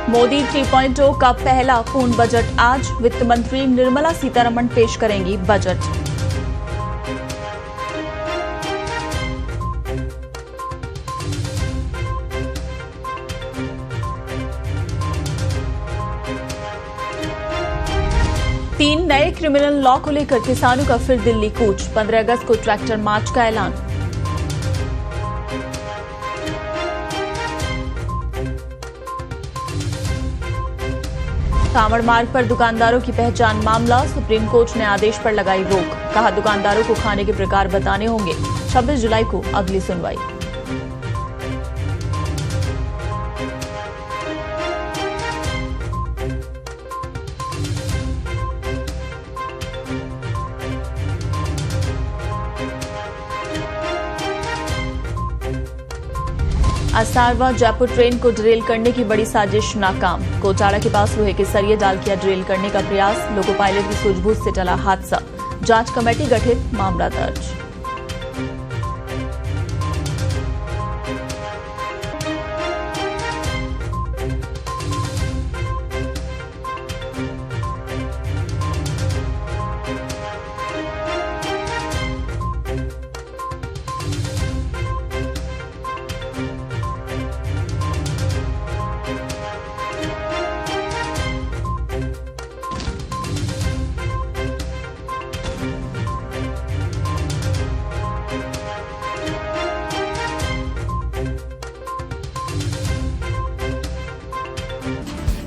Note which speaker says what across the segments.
Speaker 1: मोदी 3.0 का पहला पूर्ण बजट आज वित्त मंत्री निर्मला सीतारमण पेश करेंगी बजट। तीन नए क्रिमिनल लॉ को लेकर किसानों का फिर दिल्ली कूच। 15 अगस्त को ट्रैक्टर मार्च का ऐलान। कांवड़ मार्ग पर दुकानदारों की पहचान मामला, सुप्रीम कोर्ट ने आदेश पर लगाई रोक। कहा दुकानदारों को खाने के प्रकार बताने होंगे। 26 जुलाई को अगली सुनवाई। असारवा जयपुर ट्रेन को डिरेल करने की बड़ी साजिश नाकाम। कोटाड़ा के पास लोहे के सरिये डाल किया डिरेल करने का प्रयास। लोको पायलट की सूझबूझ से टला हादसा। जांच कमेटी गठित, मामला दर्ज।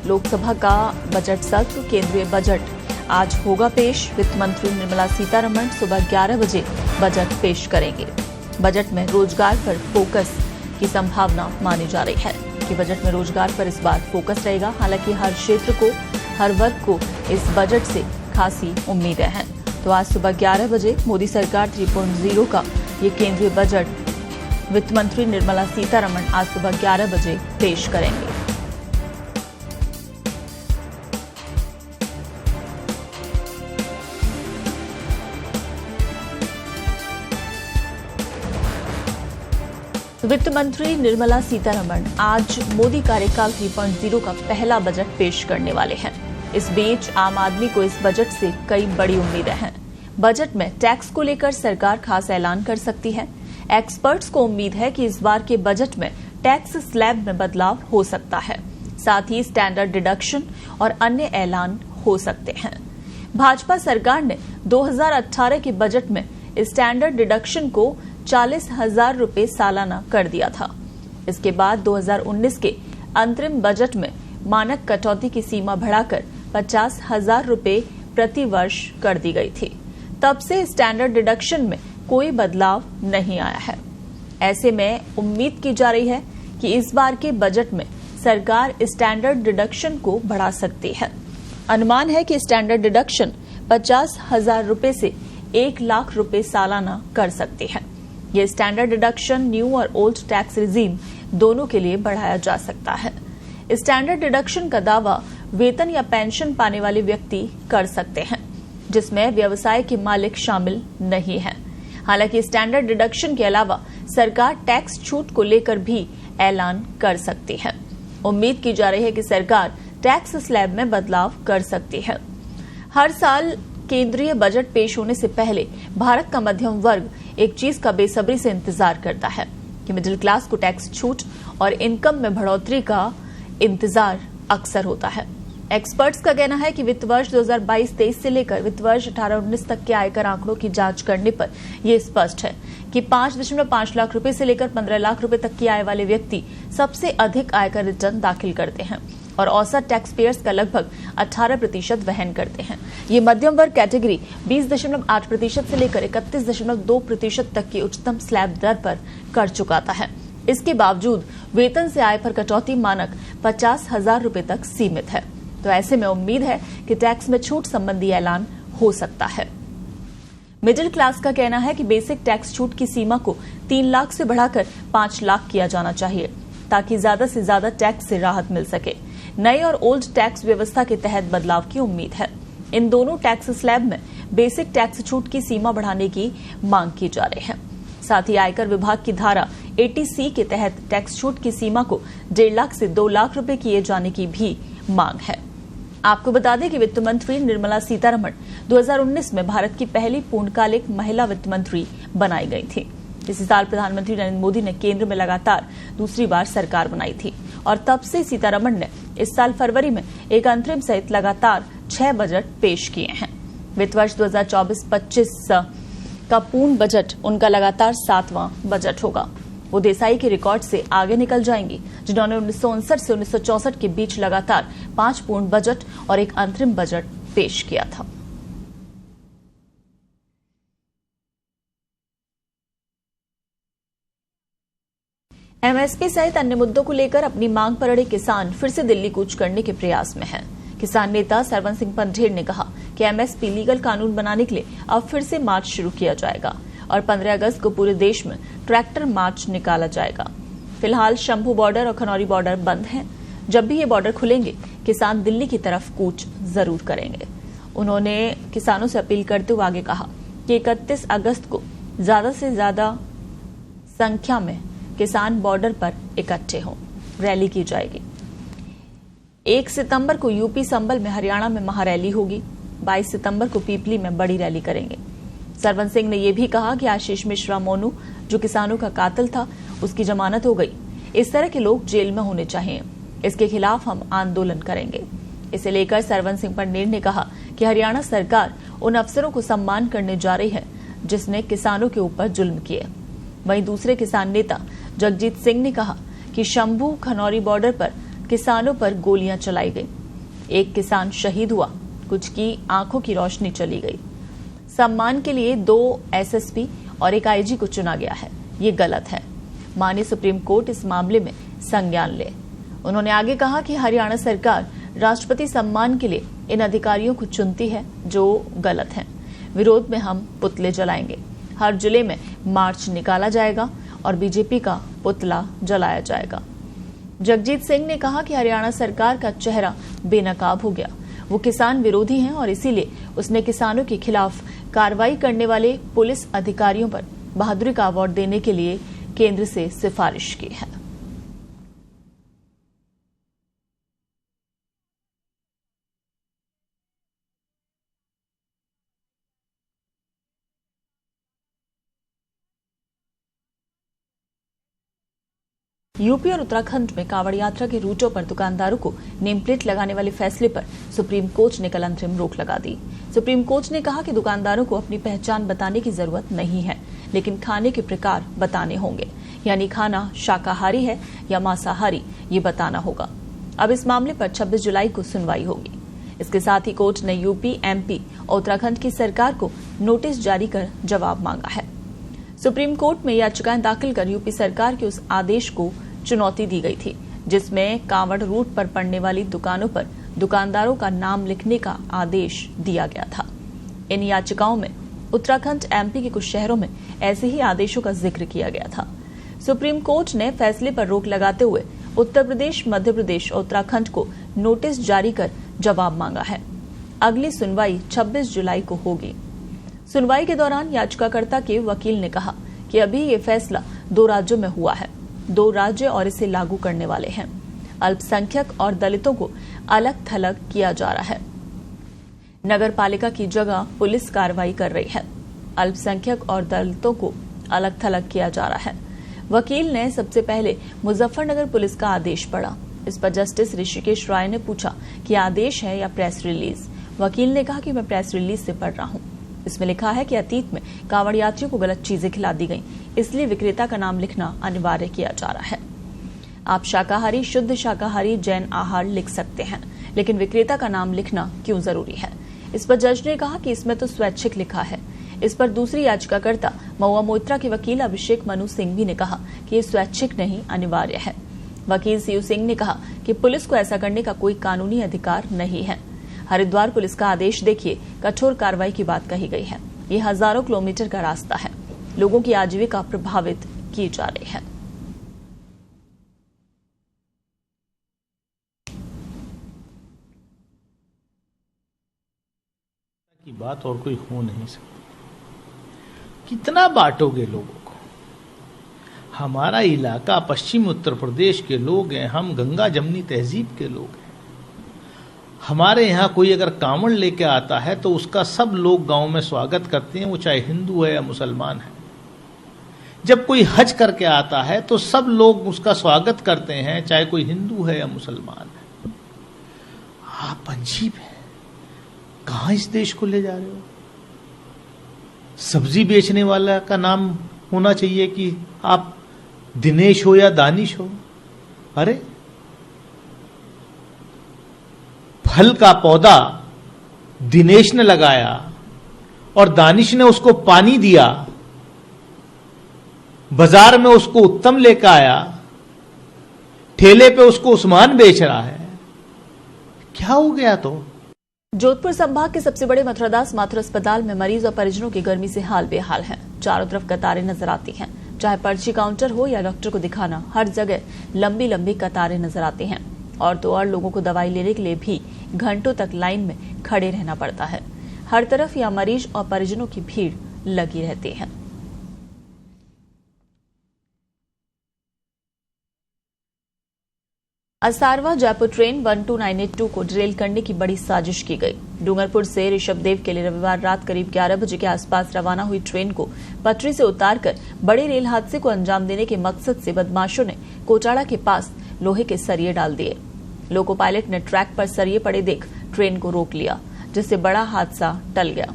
Speaker 1: लोकसभा का बजट सत्र, केंद्रीय बजट आज होगा पेश। वित्त मंत्री निर्मला सीतारमण सुबह 11 बजे बजट पेश करेंगे। बजट में रोजगार पर फोकस की संभावना मानी जा रही है कि बजट में रोजगार पर इस बार फोकस रहेगा। हालांकि हर क्षेत्र को, हर वर्ग को इस बजट से खासी उम्मीदें हैं। तो आज सुबह 11 बजे मोदी सरकार 3.0 का ये केंद्रीय बजट वित्त मंत्री निर्मला सीतारमण आज सुबह 11 बजे पेश करेंगे। वित्त मंत्री निर्मला सीतारमण आज मोदी कार्यकाल 3.0 का पहला बजट पेश करने वाले हैं। इस बीच आम आदमी को इस बजट से कई बड़ी उम्मीदें हैं। बजट में टैक्स को लेकर सरकार खास ऐलान कर सकती है। एक्सपर्ट्स को उम्मीद है कि इस बार के बजट में टैक्स स्लैब में बदलाव हो सकता है। साथ ही स्टैंडर्ड डिडक्शन और अन्य ऐलान हो सकते हैं। भाजपा सरकार ने 2018 के बजट में स्टैंडर्ड डिडक्शन को 40,000 रुपए सालाना कर दिया था। इसके बाद 2019 के अंतरिम बजट में मानक कटौती की सीमा बढ़ाकर 50,000 रुपए प्रति वर्ष कर दी गई थी। तब से स्टैंडर्ड डिडक्शन में कोई बदलाव नहीं आया है। ऐसे में उम्मीद की जा रही है कि इस बार के बजट में सरकार स्टैंडर्ड डिडक्शन को बढ़ा सकती है। अनुमान है कि स्टैंडर्ड डिडक्शन 50,000 रुपए से 1 लाख रुपए सालाना कर सकती है। ये स्टैंडर्ड डिडक्शन न्यू और ओल्ड टैक्स रिजीम दोनों के लिए बढ़ाया जा सकता है। स्टैंडर्ड डिडक्शन का दावा वेतन या पेंशन पाने वाले व्यक्ति कर सकते हैं, जिसमें व्यवसाय के मालिक शामिल नहीं हैं। हालांकि स्टैंडर्ड डिडक्शन के अलावा सरकार टैक्स छूट को लेकर भी ऐलान कर सकती है। उम्मीद की जा रही है कि सरकार टैक्स स्लैब में बदलाव कर सकती है। हर साल केंद्रीय बजट पेश होने से पहले भारत का मध्यम वर्ग एक चीज का बेसब्री से इंतजार करता है कि मिडिल क्लास को टैक्स छूट और इनकम में बढ़ोतरी का इंतजार अक्सर होता है। एक्सपर्ट्स का कहना है कि वित्त वर्ष 2022-23 से लेकर वित्त वर्ष 18-19 तक के आयकर आंकड़ों की जांच करने पर यह स्पष्ट है कि 5.5 लाख रुपए से लेकर 15 लाख रुपए तक की आय वाले व्यक्ति सबसे अधिक आयकर रिटर्न दाखिल करते हैं और औसत टैक्स पेयर्स का लगभग 18% वहन करते हैं। ये मध्यम वर्ग कैटेगरी 20.8% से लेकर 31.2% तक की उच्चतम स्लैब दर पर कर चुकाता है। इसके बावजूद वेतन से आय पर कटौती मानक 50,000 रुपए तक सीमित है। तो ऐसे में उम्मीद है कि टैक्स में छूट संबंधी ऐलान हो सकता है। मिडिल क्लास का कहना है कि बेसिक टैक्स छूट की सीमा को 3 लाख से बढ़ाकर 5 लाख किया जाना चाहिए ताकि ज्यादा से ज्यादा टैक्स से राहत मिल सके। नई और ओल्ड टैक्स व्यवस्था के तहत बदलाव की उम्मीद है। इन दोनों टैक्स स्लैब में बेसिक टैक्स छूट की सीमा बढ़ाने की मांग की जा रही है। साथ ही आयकर विभाग की धारा 80C के तहत टैक्स छूट की सीमा को 1.5 लाख से 2 लाख रुपए किए जाने की भी मांग है। आपको बता दें कि वित्त मंत्री निर्मला सीतारमण 2019 में भारत की पहली पूर्णकालिक महिला वित्त मंत्री बनाई गई थी। इसी साल प्रधानमंत्री नरेंद्र मोदी ने केंद्र में लगातार दूसरी बार सरकार बनाई थी और तब से सीतारमण ने इस साल फरवरी में एक अंतरिम सहित लगातार 6 बजट पेश किए हैं। वित्त वर्ष 2024-25 का पूर्ण बजट उनका लगातार 7वां बजट होगा। वो देसाई के रिकॉर्ड से आगे निकल जाएंगी, जिन्होंने 1959 से 1964 के बीच लगातार 5 पूर्ण बजट और एक अंतरिम बजट पेश किया था। एमएसपी सहित अन्य मुद्दों को लेकर अपनी मांग पर अड़े किसान फिर से दिल्ली कूच करने के प्रयास में हैं। किसान नेता सरवन सिंह पंढेर ने कहा कि एमएसपी लीगल कानून बनाने के लिए अब फिर से मार्च शुरू किया जाएगा और 15 अगस्त को पूरे देश में ट्रैक्टर मार्च निकाला जाएगा। फिलहाल शंभू बॉर्डर और खनौरी बॉर्डर बंद हैं। जब भी ये बॉर्डर खुलेंगे, किसान दिल्ली की तरफ कूच जरूर करेंगे। उन्होंने किसानों से अपील करते हुए आगे कहा कि 31 अगस्त को ज्यादा से ज्यादा संख्या में किसान बॉर्डर पर इकट्ठे हों, रैली की जाएगी। 1 सितंबर को यूपी संभल में हरियाणा में महारैली होगी। 22 सितंबर को पीपली में बड़ी रैली करेंगे। सरवन सिंह ने यह भी कहा कि आशीष मिश्रा मोनू, जो किसानों का कातिल था, उसकी जमानत हो गई। इस तरह के लोग जेल में होने चाहिए। इसके खिलाफ हम आंदोलन करेंगे। इसे लेकर सरवन सिंह पंढेर ने कहा कि हरियाणा सरकार उन अफसरों को सम्मान करने जा रही है जिसने किसानों के ऊपर जुल्म किए। वहीं दूसरे किसान नेता जगजीत सिंह ने कहा कि शंभू खनौरी बॉर्डर पर किसानों पर गोलियां चलाई गई। एक किसान शहीद हुआ, कुछ की आंखों की रोशनी चली गई। सम्मान के लिए 2 एसएसपी और एक आईजी को चुना गया है, ये गलत है। माननीय सुप्रीम कोर्ट इस मामले में संज्ञान ले। उन्होंने आगे कहा कि हरियाणा सरकार राष्ट्रपति सम्मान के लिए इन अधिकारियों को चुनती है जो गलत है। विरोध में हम पुतले जलाएंगे। हर जिले में मार्च निकाला जाएगा और बीजेपी का पुतला जलाया जाएगा। जगजीत सिंह ने कहा कि हरियाणा सरकार का चेहरा बेनकाब हो गया। वो किसान विरोधी हैं और इसीलिए उसने किसानों के खिलाफ कार्रवाई करने वाले पुलिस अधिकारियों पर बहादुरी का अवार्ड देने के लिए केंद्र से सिफारिश की है। यूपी और उत्तराखंड में कांवड़ यात्रा के रूटों पर दुकानदारों को नेम प्लेट लगाने वाले फैसले पर सुप्रीम कोर्ट ने कल अंतरिम रोक लगा दी। सुप्रीम कोर्ट ने कहा कि दुकानदारों को अपनी पहचान बताने की जरूरत नहीं है, लेकिन खाने के प्रकार बताने होंगे, यानी खाना शाकाहारी है या मांसाहारी, ये बताना होगा। अब इस मामले पर 26 जुलाई को सुनवाई होगी। इसके साथ ही कोर्ट ने यूपी, एमपी और उत्तराखंड की सरकार को नोटिस जारी कर जवाब मांगा है। सुप्रीम कोर्ट में याचिकाएं दाखिल कर यूपी सरकार के उस आदेश को चुनौती दी गई थी जिसमें कांवड़ रूट पर पड़ने वाली दुकानों पर दुकानदारों का नाम लिखने का आदेश दिया गया था। इन याचिकाओं में उत्तराखंड, एमपी के कुछ शहरों में ऐसे ही आदेशों का जिक्र किया गया था। सुप्रीम कोर्ट ने फैसले पर रोक लगाते हुए उत्तर प्रदेश, मध्य प्रदेश और उत्तराखंड को नोटिस जारी कर जवाब मांगा है। अगली सुनवाई 26 जुलाई को होगी। सुनवाई के दौरान याचिकाकर्ता के वकील ने कहा कि अभी ये फैसला 2 राज्यों में हुआ है, 2 राज्य और इसे लागू करने वाले हैं। अल्पसंख्यक और दलितों को अलग थलग किया जा रहा है। नगर पालिका की जगह पुलिस कार्रवाई कर रही है। अल्पसंख्यक और दलितों को अलग थलग किया जा रहा है। वकील ने सबसे पहले मुजफ्फरनगर पुलिस का आदेश पढ़ा। इस पर जस्टिस ऋषिकेश राय ने पूछा कि आदेश है या प्रेस रिलीज। वकील ने कहा कि मैं प्रेस रिलीज से पढ़ रहा हूं। इसमें लिखा है कि अतीत में कांवड़ यात्रियों को गलत चीजें खिला दी गई, इसलिए विक्रेता का नाम लिखना अनिवार्य किया जा रहा है। आप शाकाहारी, शुद्ध शाकाहारी, जैन आहार लिख सकते हैं, लेकिन विक्रेता का नाम लिखना क्यों जरूरी है? इस पर जज ने कहा कि इसमें तो स्वैच्छिक लिखा है। इस पर दूसरी याचिकाकर्ता महुआ मोइत्रा के वकील अभिषेक मनु सिंघवी ने कहा कि ये स्वैच्छिक नहीं, अनिवार्य है। वकील सीयू सिंह ने कहा कि पुलिस को ऐसा करने का कोई कानूनी अधिकार नहीं है। हरिद्वार पुलिस का आदेश देखिए, कठोर कार्रवाई की बात कही गई है। ये हजारों किलोमीटर का रास्ता है, लोगों की आजीविका प्रभावित की जा रही है।
Speaker 2: की बात और कोई हो नहीं सकती। कितना बांटोगे लोगों को? हमारा इलाका पश्चिम उत्तर प्रदेश के लोग हैं, हम गंगा जमनी तहजीब के लोग हैं। हमारे यहाँ कोई अगर कांवड़ लेके आता है तो उसका सब लोग गांव में स्वागत करते हैं, वो चाहे हिंदू है या मुसलमान है। जब कोई हज करके आता है तो सब लोग उसका स्वागत करते हैं, चाहे कोई हिंदू है या मुसलमान है। आप अजीब है, कहां इस देश को ले जा रहे हो? सब्जी बेचने वाला का नाम होना चाहिए कि आप दिनेश हो या दानिश हो। अरे फल का पौधा दिनेश ने लगाया और दानिश ने उसको पानी दिया, बाजार में उसको उत्तम लेकर आया, ठेले पे उसको उस्मान बेच रहा है। क्या हो गया? तो
Speaker 1: जोधपुर संभाग के सबसे बड़े मथुरादास माथुर अस्पताल में मरीज और परिजनों की गर्मी से हाल बेहाल है। चारों तरफ कतारें नजर आती हैं। चाहे पर्ची काउंटर हो या डॉक्टर को दिखाना, हर जगह लंबी लंबी कतारें नजर आती हैं। और तो और लोगों को दवाई लेने के लिए भी घंटों तक लाइन में खड़े रहना पड़ता है। हर तरफ यहाँ मरीज और परिजनों की भीड़ लगी रहती है। असारवा जयपुर ट्रेन 12982 को डिरेल करने की बड़ी साजिश की गई। डूंगरपुर से ऋषभदेव के लिए रविवार रात करीब 11 बजे के आसपास रवाना हुई ट्रेन को पटरी से उतारकर बड़े रेल हादसे को अंजाम देने के मकसद से बदमाशों ने कोटाड़ा के पास लोहे के सरिये डाल दिए। लोको पायलट ने ट्रैक पर सरिये पड़े देख ट्रेन को रोक लिया, जिससे बड़ा हादसा टल गया।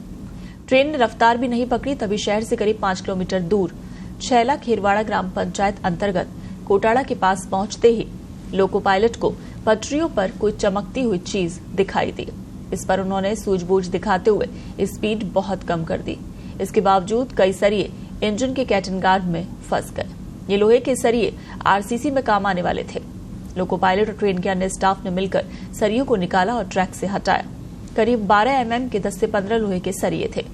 Speaker 1: ट्रेन ने रफ्तार भी नहीं पकड़ी, तभी शहर से करीब 5 किलोमीटर दूर छैला खेरवाड़ा ग्राम पंचायत अंतर्गत कोटाड़ा के पास पहुंचते ही लोको पायलट को पटरियों पर कोई चमकती हुई चीज दिखाई दी। इस पर उन्होंने सूझबूझ दिखाते हुए स्पीड बहुत कम कर दी। इसके बावजूद कई सरिये इंजन के कैटन गार्ड में फंस गए। ये लोहे के सरिये आरसीसी में काम आने वाले थे। लोको पायलट और ट्रेन के अन्य स्टाफ ने मिलकर सरियों को निकाला और ट्रैक से हटाया। करीब 12 mm के 10 से 15 लोहे के सरिये थे।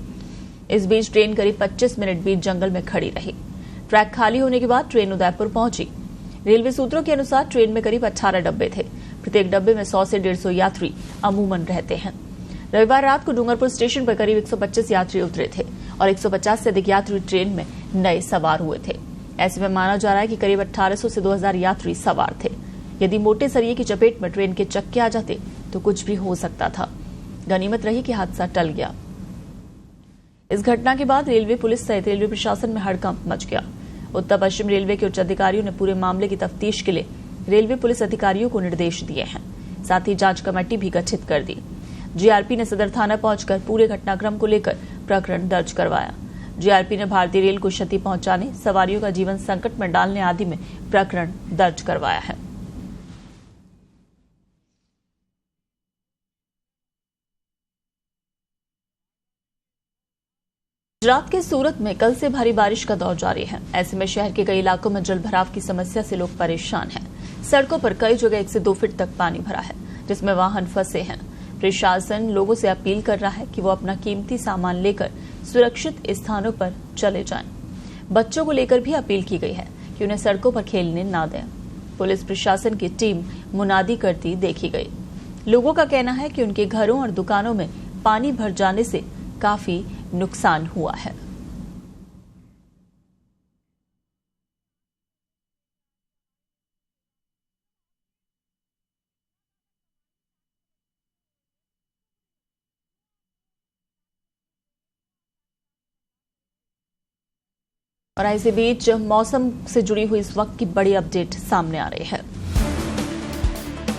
Speaker 1: इस बीच ट्रेन करीब 25 मिनट बीच जंगल में खड़ी रही। ट्रैक खाली होने के बाद ट्रेन उदयपुर पहुंची। रेलवे सूत्रों के अनुसार ट्रेन में करीब 18 डब्बे थे। प्रत्येक डब्बे में 100 से 150 यात्री अमूमन रहते हैं। रविवार रात को डूंगरपुर स्टेशन पर करीब 125 यात्री उतरे थे और 150 से अधिक यात्री ट्रेन में नए सवार हुए थे। ऐसे में माना जा रहा है कि करीब 1800 से 2000 यात्री सवार थे। यदि मोटे सरिये की चपेट में ट्रेन के चक्के आ जाते तो कुछ भी हो सकता था। गनीमत रही कि हादसा टल गया। इस घटना के बाद रेलवे पुलिस सहित रेलवे प्रशासन में हड़कंप मच गया। उत्तर पश्चिम रेलवे के उच्च अधिकारियों ने पूरे मामले की तफ्तीश के लिए रेलवे पुलिस अधिकारियों को निर्देश दिए हैं। साथ ही जांच कमेटी भी गठित कर दी। जीआरपी ने सदर थाना पहुंचकर पूरे घटनाक्रम को लेकर प्रकरण दर्ज करवाया। जीआरपी ने भारतीय रेल को क्षति पहुंचाने, सवारियों का जीवन संकट में डालने आदि में प्रकरण दर्ज करवाया है। गुजरात के सूरत में कल से भारी बारिश का दौर जारी है। ऐसे में शहर के कई इलाकों में जल भराव की समस्या से लोग परेशान हैं। सड़कों पर कई जगह 1 से 2 फीट तक पानी भरा है, जिसमें वाहन फंसे हैं। प्रशासन लोगों से अपील कर रहा है कि वो अपना कीमती सामान लेकर सुरक्षित स्थानों पर चले जाएं। बच्चों को लेकर भी अपील की गई है कि उन्हें सड़कों पर खेलने ना दें। पुलिस प्रशासन की टीम मुनादी करती देखी गई। लोगों का कहना है कि उनके घरों और दुकानों में पानी भर जाने से काफी नुकसान हुआ है। और इसी बीच मौसम से जुड़ी हुई इस वक्त की बड़ी अपडेट सामने आ रही है।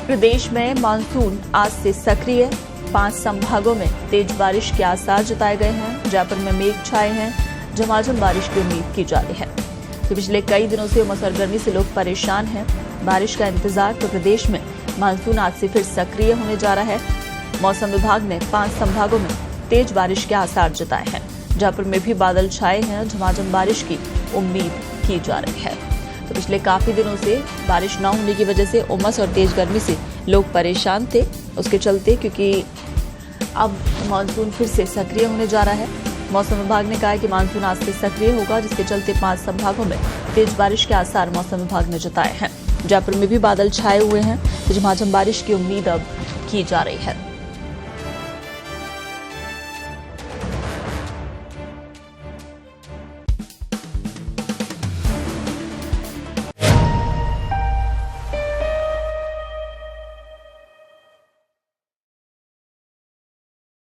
Speaker 1: प्रदेश में मानसून आज से सक्रिय, 5 संभागों में तेज बारिश के आसार जताए गए हैं। जयपुर में मेघ छाए हैं, झमाझम बारिश की उम्मीद की जा रही है। तो पिछले कई दिनों से उमस और गर्मी से लोग परेशान हैं। बारिश का इंतजार। तो प्रदेश में मानसून आज से फिर सक्रिय होने जा रहा है। मौसम विभाग ने 5 संभागों में तेज बारिश के आसार जताए हैं। जयपुर में भी बादल छाए हैं, झमाझम बारिश की उम्मीद की जा रही है। तो पिछले काफी दिनों से बारिश न होने की वजह से उमस और तेज गर्मी से लोग परेशान थे। उसके चलते क्योंकि अब मानसून फिर से सक्रिय होने जा रहा है। मौसम विभाग ने कहा है कि मानसून आज से सक्रिय होगा, जिसके चलते 5 संभागों में तेज बारिश के आसार मौसम विभाग ने जताए हैं। जयपुर में भी बादल छाए हुए हैं, तो झमाझम बारिश की उम्मीद अब की जा रही है।